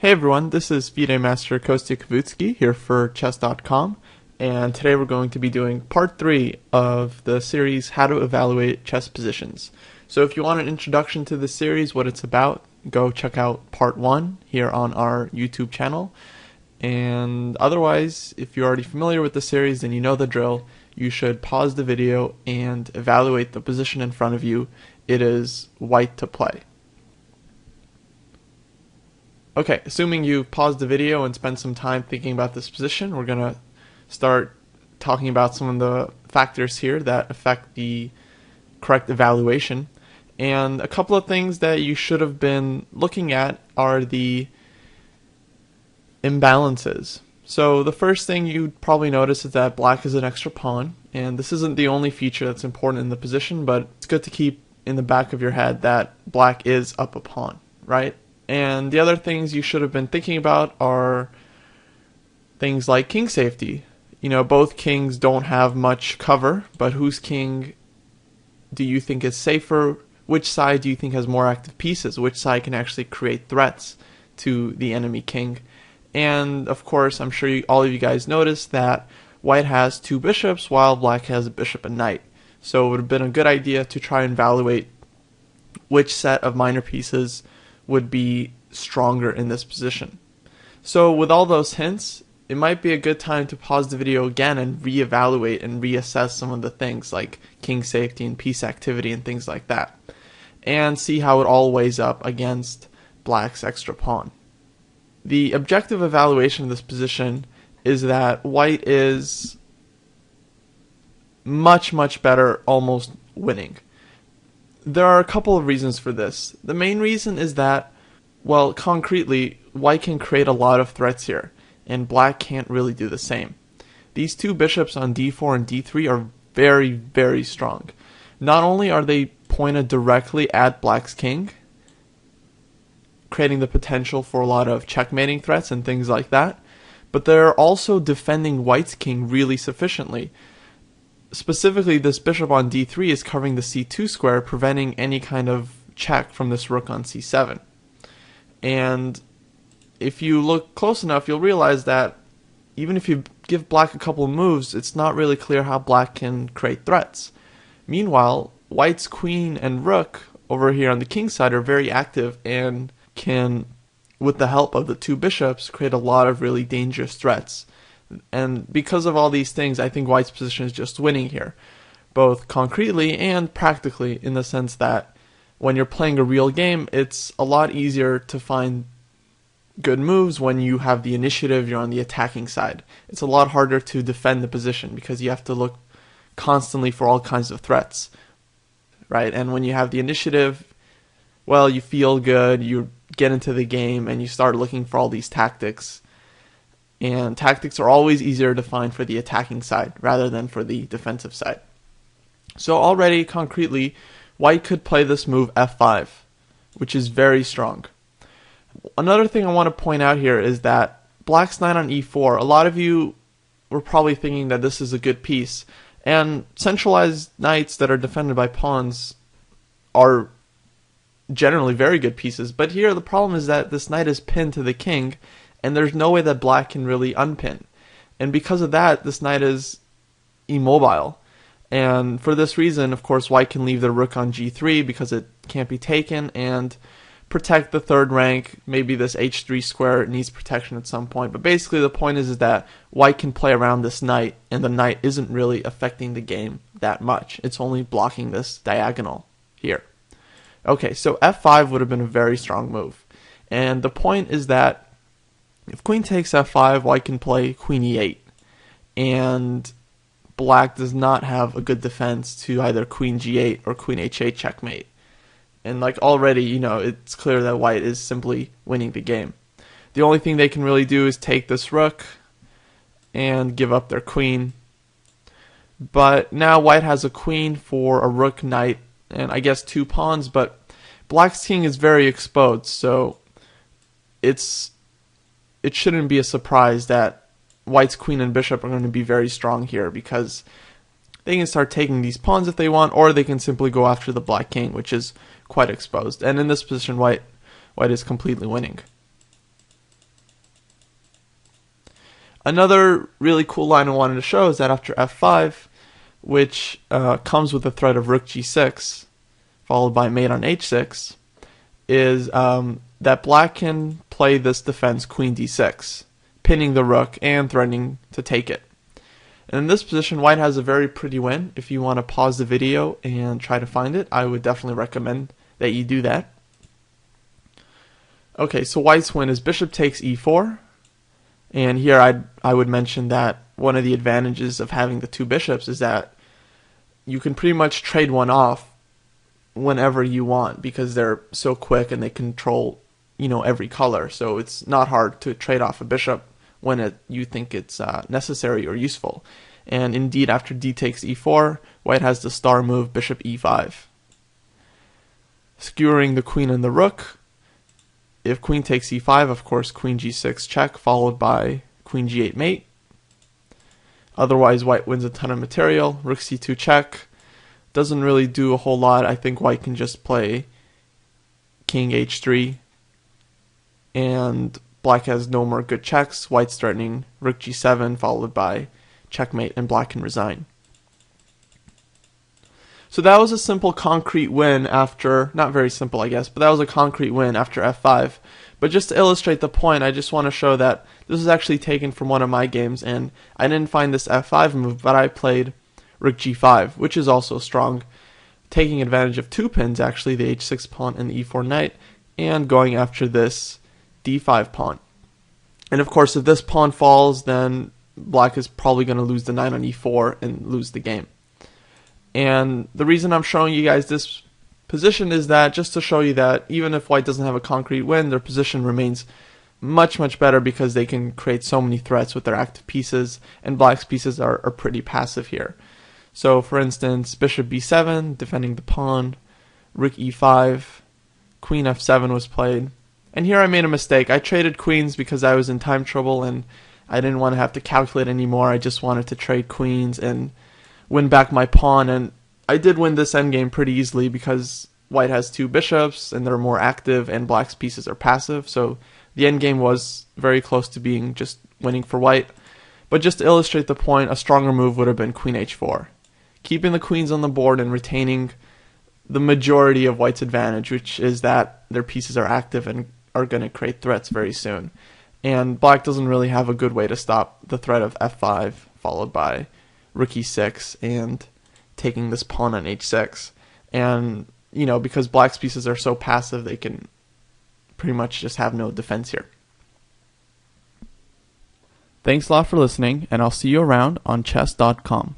Hey everyone, this is FIDE Master Kostya Kavutskiy here for Chess.com, and today we're going to be doing part 3 of the series How to Evaluate Chess Positions. So if you want an introduction to this series, what it's about, go check out part 1 here on our YouTube channel. And otherwise, if you're already familiar with the series and you know the drill, you should pause the video and evaluate the position in front of you. It is white to play. Okay, assuming you've paused the video and spent some time thinking about this position, we're going to start talking about some of the factors here that affect the correct evaluation. And a couple of things that you should have been looking at are the imbalances. So the first thing you'd probably notice is that black is an extra pawn, and this isn't the only feature that's important in the position, but it's good to keep in the back of your head that black is up a pawn, right? And the other things you should have been thinking about are things like king safety. You know, both kings don't have much cover, but whose king do you think is safer? Which side do you think has more active pieces? Which side can actually create threats to the enemy king? And of course, I'm sure all of you guys noticed that white has two bishops while black has a bishop and knight. So it would have been a good idea to try and evaluate which set of minor pieces would be stronger in this position. So with all those hints, it might be a good time to pause the video again and reevaluate and reassess some of the things like king safety and piece activity and things like that, and see how it all weighs up against black's extra pawn. The objective evaluation of this position is that white is much better, almost winning. There are a couple of reasons for this. The main reason is that, well, concretely, white can create a lot of threats here, and black can't really do the same. These two bishops on d4 and d3 are very strong. Not only are they pointed directly at black's king, creating the potential for a lot of checkmating threats and things like that, but they're also defending white's king really sufficiently. Specifically, this bishop on d3 is covering the c2 square, preventing any kind of check from this rook on c7. And if you look close enough, you'll realize that even if you give black a couple of moves, it's not really clear how black can create threats. Meanwhile, white's queen and rook over here on the king side are very active and can, with the help of the two bishops, create a lot of really dangerous threats. And because of all these things, I think white's position is just winning here, both concretely and practically, in the sense that when you're playing a real game, it's a lot easier to find good moves when you have the initiative, you're on the attacking side. It's a lot harder to defend the position because you have to look constantly for all kinds of threats, right? And when you have the initiative, well, you feel good, you get into the game, and you start looking for all these tactics. And tactics are always easier to find for the attacking side rather than for the defensive side. So already, concretely, white could play this move f5, which is very strong. Another thing I want to point out here is that black's knight on e4, a lot of you were probably thinking that this is a good piece, and centralized knights that are defended by pawns are generally very good pieces, but here the problem is that this knight is pinned to the king, and there's no way that black can really unpin. And because of that, this knight is immobile. And for this reason, of course, white can leave the rook on g3 because it can't be taken, and protect the third rank. Maybe this h3 square needs protection at some point. But basically the point is that white can play around this knight, and the knight isn't really affecting the game that much. It's only blocking this diagonal here. Okay, so f5 would have been a very strong move. And the point is that if queen takes f5, white can play queen e8. And black does not have a good defense to either queen g8 or queen h8 checkmate. And like already, you know, it's clear that white is simply winning the game. The only thing they can really do is take this rook and give up their queen. But now white has a queen for a rook, knight, and I guess two pawns, but black's king is very exposed, so it shouldn't be a surprise that white's queen and bishop are going to be very strong here, because they can start taking these pawns if they want, or they can simply go after the black king, which is quite exposed. And in this position, white is completely winning. Another really cool line I wanted to show is that after f5, which comes with the threat of rook g6, followed by mate on h6, is that black can play this defense queen d6, pinning the rook and threatening to take it. And in this position, white has a very pretty win. If you want to pause the video and try to find it, I would definitely recommend that you do that. Okay, so white's win is bishop takes e4. And here I would mention that one of the advantages of having the two bishops is that you can pretty much trade one off whenever you want because they're so quick and they control, every color. So it's not hard to trade off a bishop when you think it's necessary or useful. And indeed, after d takes e4, white has the star move bishop e5, skewering the queen and the rook. If queen takes e5, of course, queen g6 check, followed by queen g8 mate. Otherwise, white wins a ton of material. Rook c2 check. Doesn't really do a whole lot. I think white can just play king h3. And black has no more good checks. White's threatening rook g7, followed by checkmate, and black can resign. So that was a simple concrete win after, not very simple I guess, but that was a concrete win after f5. But just to illustrate the point, I just want to show that this is actually taken from one of my games, and I didn't find this f5 move, but I played rook g5, which is also strong, taking advantage of two pins actually, the h6 pawn and the e4 knight, and going after this d5 pawn. And of course, if this pawn falls, then black is probably going to lose the knight on e4 and lose the game. And the reason I'm showing you guys this position is that just to show you that even if white doesn't have a concrete win, their position remains much, much better because they can create so many threats with their active pieces, and black's pieces are pretty passive here. So for instance, bishop b7, defending the pawn, rook e5, queen f7 was played. And here I made a mistake. I traded queens because I was in time trouble and I didn't want to have to calculate anymore. I just wanted to trade queens and win back my pawn, and I did win this endgame pretty easily because white has two bishops and they're more active and black's pieces are passive, so the endgame was very close to being just winning for white. But just to illustrate the point, a stronger move would have been queen h4, keeping the queens on the board and retaining the majority of white's advantage, which is that their pieces are active and are going to create threats very soon. And black doesn't really have a good way to stop the threat of f5, followed by rook e6 and taking this pawn on h6. And because black's pieces are so passive, they can pretty much just have no defense here. Thanks a lot for listening, and I'll see you around on Chess.com.